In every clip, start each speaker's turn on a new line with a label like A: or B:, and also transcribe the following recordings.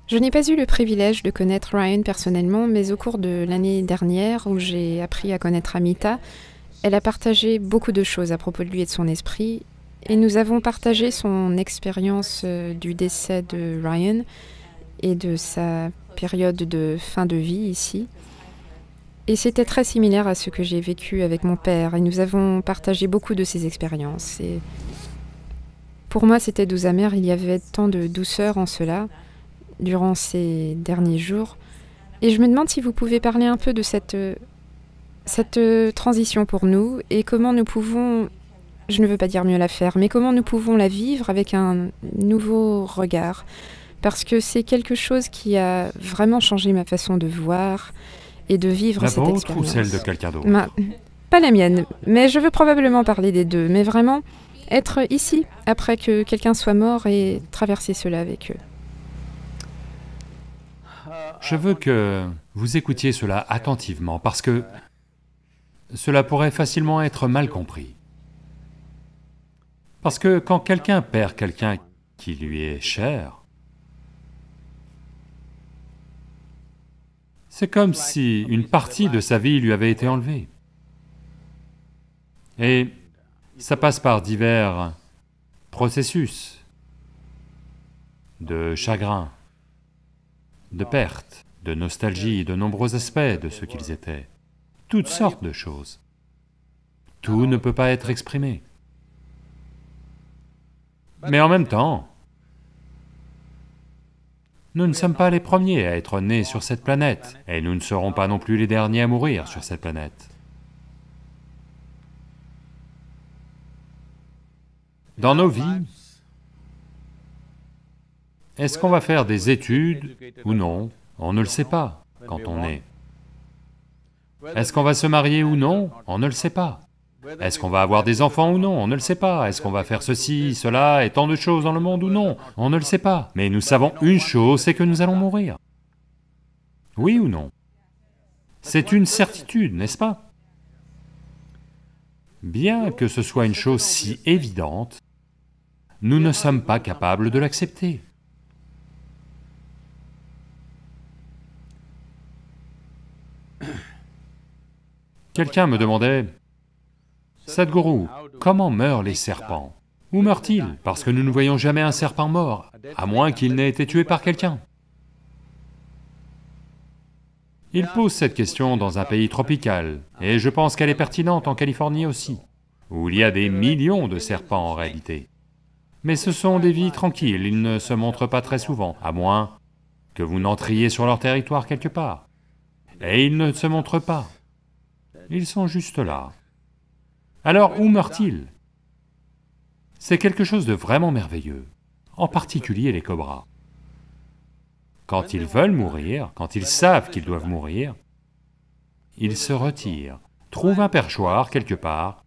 A: Je n'ai pas eu le privilège de connaître Ryan personnellement, mais au cours de l'année dernière, où j'ai appris à connaître Amita, elle a partagé beaucoup de choses à propos de lui et de son esprit, et nous avons partagé son expérience du décès de Ryan et de sa période de fin de vie ici. Et c'était très similaire à ce que j'ai vécu avec mon père, et nous avons partagé beaucoup de ces expériences. Et pour moi, c'était doux amer, il y avait tant de douceur en cela, durant ces derniers jours. Et je me demande si vous pouvez parler un peu de cette transition pour nous, et comment nous pouvons, je ne veux pas dire mieux la faire, mais comment nous pouvons la vivre avec un nouveau regard. Parce que c'est quelque chose qui a vraiment changé ma façon de voir et de vivre
B: La
A: cette
B: vôtre ou
A: expérience.
B: celle de quelqu'un d'autre?
A: Pas la mienne, mais je veux probablement parler des deux. Mais vraiment, être ici, après que quelqu'un soit mort, et traverser cela avec eux.
B: Je veux que vous écoutiez cela attentivement, parce que cela pourrait facilement être mal compris. Parce que quand quelqu'un perd quelqu'un qui lui est cher, c'est comme si une partie de sa vie lui avait été enlevée. Et ça passe par divers processus de chagrin, de perte, de nostalgie, de nombreux aspects de ce qu'ils étaient, toutes sortes de choses. Tout ne peut pas être exprimé. Mais en même temps, nous ne sommes pas les premiers à être nés sur cette planète, et nous ne serons pas non plus les derniers à mourir sur cette planète. Dans nos vies, est-ce qu'on va faire des études ou non? On ne le sait pas quand on est. Est-ce qu'on va se marier ou non? On ne le sait pas. Est-ce qu'on va avoir des enfants ou non? On ne le sait pas. Est-ce qu'on va faire ceci, cela, et tant de choses dans le monde ou non? On ne le sait pas. Mais nous savons une chose, c'est que nous allons mourir. Oui ou non? C'est une certitude, n'est-ce pas? Bien que ce soit une chose si évidente, nous ne sommes pas capables de l'accepter. Quelqu'un me demandait, « Sadhguru, comment meurent les serpents? Où meurent-ils? Parce que nous ne voyons jamais un serpent mort, à moins qu'il n'ait été tué par quelqu'un. » Il pose cette question dans un pays tropical, et je pense qu'elle est pertinente en Californie aussi, où il y a des millions de serpents en réalité. Mais ce sont des vies tranquilles, ils ne se montrent pas très souvent, à moins que vous n'entriez sur leur territoire quelque part. Et ils ne se montrent pas. Ils sont juste là. Alors où meurent-ils? C'est quelque chose de vraiment merveilleux, en particulier les cobras. Quand ils veulent mourir, quand ils savent qu'ils doivent mourir, ils se retirent, trouvent un perchoir quelque part,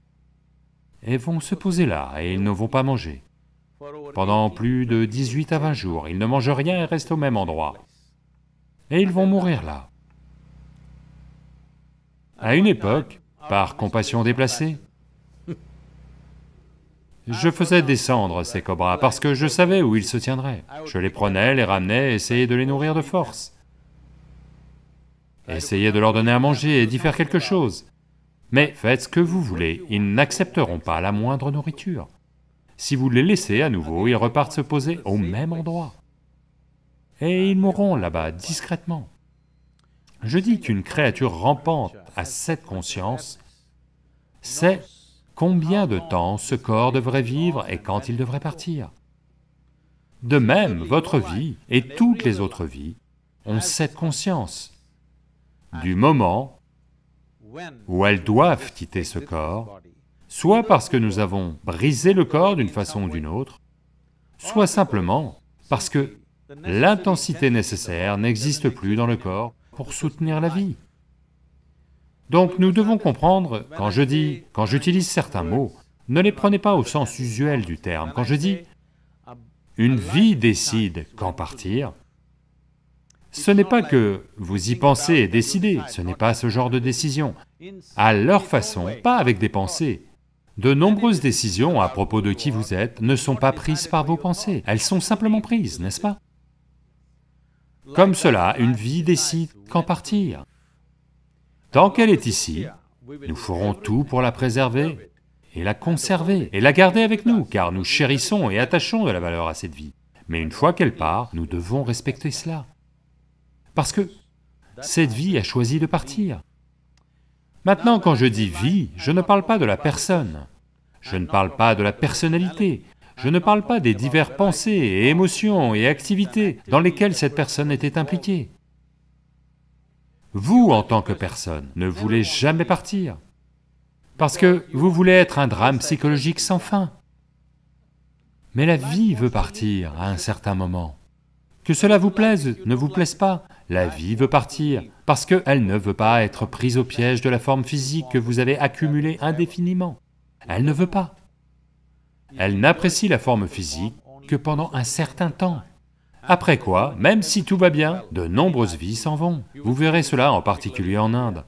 B: et vont se poser là, et ils ne vont pas manger. Pendant plus de 18 à 20 jours, ils ne mangent rien et restent au même endroit. Et ils vont mourir là. À une époque, par compassion déplacée, je faisais descendre ces cobras parce que je savais où ils se tiendraient. Je les prenais, les ramenais, essayais de les nourrir de force. Essayais de leur donner à manger et d'y faire quelque chose. Mais faites ce que vous voulez, ils n'accepteront pas la moindre nourriture. Si vous les laissez à nouveau, ils repartent se poser au même endroit. Et ils mourront là-bas, discrètement. Je dis qu'une créature rampante à cette conscience sait combien de temps ce corps devrait vivre et quand il devrait partir. De même, votre vie et toutes les autres vies ont cette conscience du moment où elles doivent quitter ce corps, soit parce que nous avons brisé le corps d'une façon ou d'une autre, soit simplement parce que l'intensité nécessaire n'existe plus dans le corps pour soutenir la vie. Donc nous devons comprendre, quand j'utilise certains mots, ne les prenez pas au sens usuel du terme. Quand je dis « une vie décide quand partir », ce n'est pas que vous y pensez et décidez, ce n'est pas ce genre de décision. À leur façon, pas avec des pensées. De nombreuses décisions à propos de qui vous êtes ne sont pas prises par vos pensées, elles sont simplement prises, n'est-ce pas? Comme cela, une vie décide qu'en partir. Tant qu'elle est ici, nous ferons tout pour la préserver, et la conserver, et la garder avec nous, car nous chérissons et attachons de la valeur à cette vie. Mais une fois qu'elle part, nous devons respecter cela. Parce que cette vie a choisi de partir. Maintenant, quand je dis vie, je ne parle pas de la personne, je ne parle pas de la personnalité, je ne parle pas des diverses pensées et émotions et activités dans lesquelles cette personne était impliquée. Vous, en tant que personne, ne voulez jamais partir, parce que vous voulez être un drame psychologique sans fin. Mais la vie veut partir à un certain moment. Que cela vous plaise, ne vous plaise pas, la vie veut partir, parce qu'elle ne veut pas être prise au piège de la forme physique que vous avez accumulée indéfiniment. Elle ne veut pas. Elle n'apprécie la forme physique que pendant un certain temps. Après quoi, même si tout va bien, de nombreuses vies s'en vont. Vous verrez cela en particulier en Inde.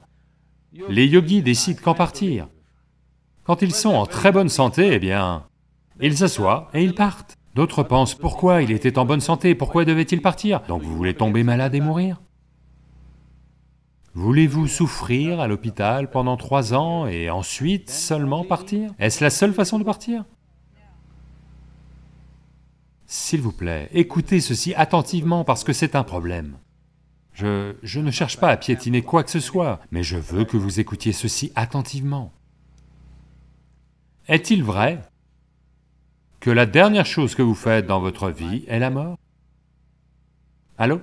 B: Les yogis décident qu'en partir. Quand ils sont en très bonne santé, eh bien, ils s'assoient et ils partent. D'autres pensent, pourquoi il était en bonne santé, pourquoi devait-il partir? Donc vous voulez tomber malade et mourir? Voulez-vous souffrir à l'hôpital pendant 3 ans et ensuite seulement partir? Est-ce la seule façon de partir? S'il vous plaît, écoutez ceci attentivement parce que c'est un problème. Je ne cherche pas à piétiner quoi que ce soit, mais je veux que vous écoutiez ceci attentivement. Est-il vrai que la dernière chose que vous faites dans votre vie est la mort? Allô?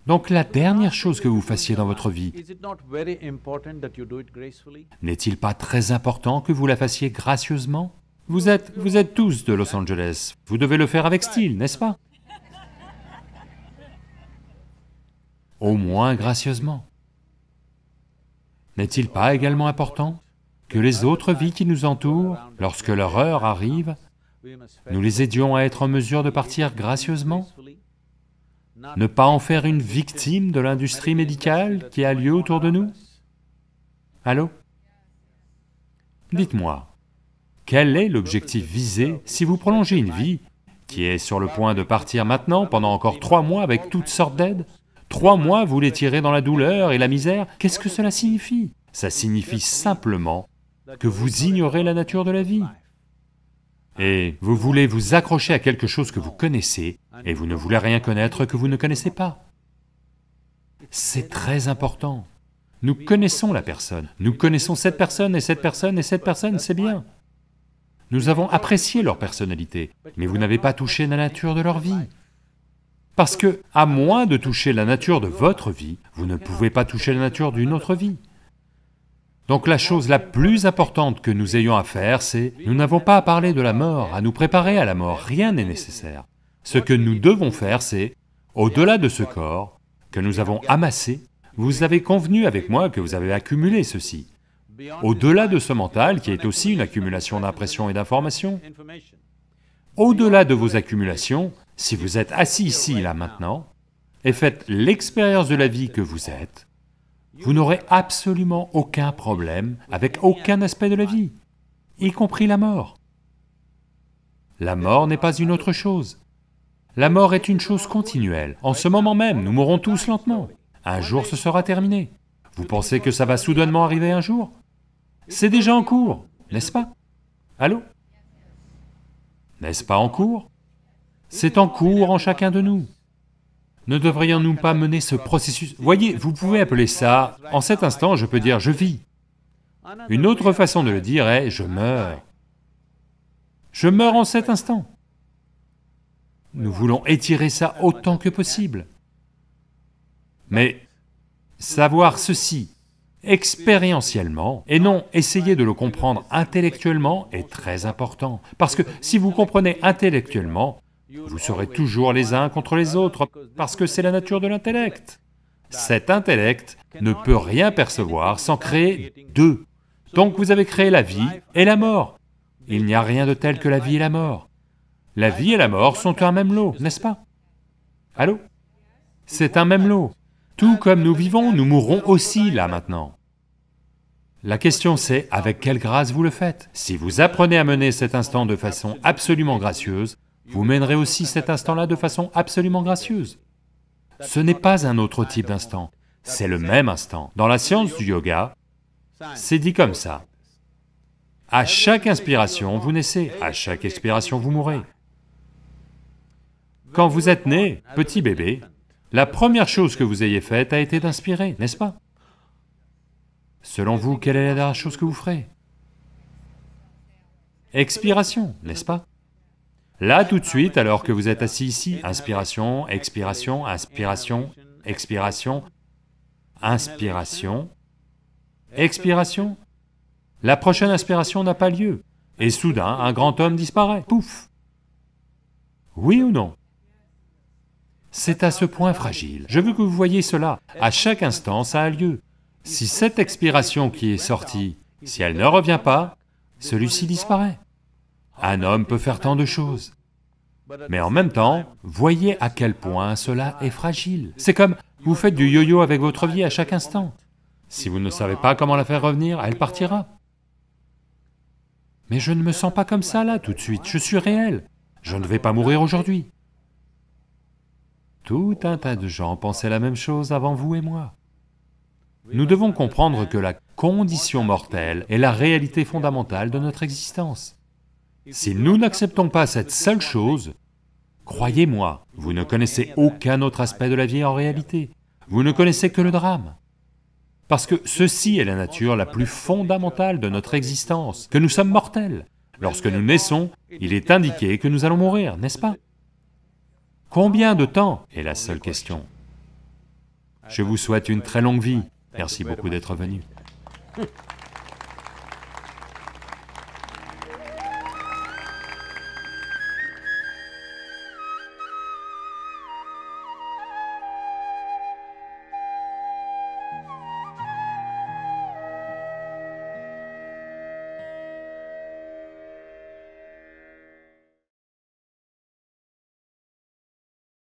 B: Donc la dernière chose que vous fassiez dans votre vie, n'est-il pas très important que vous la fassiez gracieusement? Vous êtes tous de Los Angeles, vous devez le faire avec style, n'est-ce pas? Au moins gracieusement. N'est-il pas également important que les autres vies qui nous entourent, lorsque leur heure arrive, nous les aidions à être en mesure de partir gracieusement? Ne pas en faire une victime de l'industrie médicale qui a lieu autour de nous? Allô? Dites-moi, quel est l'objectif visé si vous prolongez une vie qui est sur le point de partir maintenant pendant encore 3 mois avec toutes sortes d'aides? 3 mois vous les tirez dans la douleur et la misère, qu'est-ce que cela signifie? Ça signifie simplement que vous ignorez la nature de la vie. Et vous voulez vous accrocher à quelque chose que vous connaissez, et vous ne voulez rien connaître que vous ne connaissez pas. C'est très important. Nous connaissons la personne, nous connaissons cette personne et cette personne et cette personne, c'est bien. Nous avons apprécié leur personnalité, mais vous n'avez pas touché la nature de leur vie. Parce que, à moins de toucher la nature de votre vie, vous ne pouvez pas toucher la nature d'une autre vie. Donc la chose la plus importante que nous ayons à faire, c'est, nous n'avons pas à parler de la mort, à nous préparer à la mort, rien n'est nécessaire. Ce que nous devons faire, c'est, au-delà de ce corps que nous avons amassé, vous avez convenu avec moi que vous avez accumulé ceci. Au-delà de ce mental, qui est aussi une accumulation d'impressions et d'informations, au-delà de vos accumulations, si vous êtes assis ici, là, maintenant, et faites l'expérience de la vie que vous êtes, vous n'aurez absolument aucun problème avec aucun aspect de la vie, y compris la mort. La mort n'est pas une autre chose. La mort est une chose continuelle. En ce moment même, nous mourrons tous lentement. Un jour ce sera terminé. Vous pensez que ça va soudainement arriver un jour? C'est déjà en cours, n'est-ce pas? Allô? N'est-ce pas en cours? C'est en cours en chacun de nous. Ne devrions-nous pas mener ce processus? Voyez, vous pouvez appeler ça, en cet instant, je peux dire je vis. Une autre façon de le dire est je meurs. Je meurs en cet instant. Nous voulons étirer ça autant que possible. Mais savoir ceci expérientiellement, et non essayer de le comprendre intellectuellement est très important. Parce que si vous comprenez intellectuellement, vous serez toujours les uns contre les autres, parce que c'est la nature de l'intellect. Cet intellect ne peut rien percevoir sans créer deux. Donc vous avez créé la vie et la mort. Il n'y a rien de tel que la vie et la mort. La vie et la mort sont un même lot, n'est-ce pas? Allô? C'est un même lot. Tout comme nous vivons, nous mourrons aussi là maintenant. La question c'est, avec quelle grâce vous le faites? Si vous apprenez à mener cet instant de façon absolument gracieuse, vous mènerez aussi cet instant-là de façon absolument gracieuse. Ce n'est pas un autre type d'instant, c'est le même instant. Dans la science du yoga, c'est dit comme ça. À chaque inspiration, vous naissez, à chaque expiration, vous mourrez. Quand vous êtes né, petit bébé, la première chose que vous ayez faite a été d'inspirer, n'est-ce pas? Selon vous, quelle est la dernière chose que vous ferez? Expiration, n'est-ce pas? Là, tout de suite, alors que vous êtes assis ici, inspiration, expiration, inspiration, expiration, inspiration, expiration, la prochaine inspiration n'a pas lieu, et soudain, un grand homme disparaît, pouf! Oui ou non? C'est à ce point fragile. Je veux que vous voyiez cela. À chaque instant, ça a lieu. Si cette expiration qui est sortie, si elle ne revient pas, celui-ci disparaît. Un homme peut faire tant de choses. Mais en même temps, voyez à quel point cela est fragile. C'est comme, vous faites du yo-yo avec votre vie à chaque instant. Si vous ne savez pas comment la faire revenir, elle partira. Mais je ne me sens pas comme ça là, tout de suite, je suis réel. Je ne vais pas mourir aujourd'hui. Tout un tas de gens pensaient la même chose avant vous et moi. Nous devons comprendre que la condition mortelle est la réalité fondamentale de notre existence. Si nous n'acceptons pas cette seule chose, croyez-moi, vous ne connaissez aucun autre aspect de la vie en réalité. Vous ne connaissez que le drame. Parce que ceci est la nature la plus fondamentale de notre existence, que nous sommes mortels. Lorsque nous naissons, il est indiqué que nous allons mourir, n'est-ce pas? Combien de temps est la seule question. Je vous souhaite une très longue vie. Merci beaucoup d'être venu.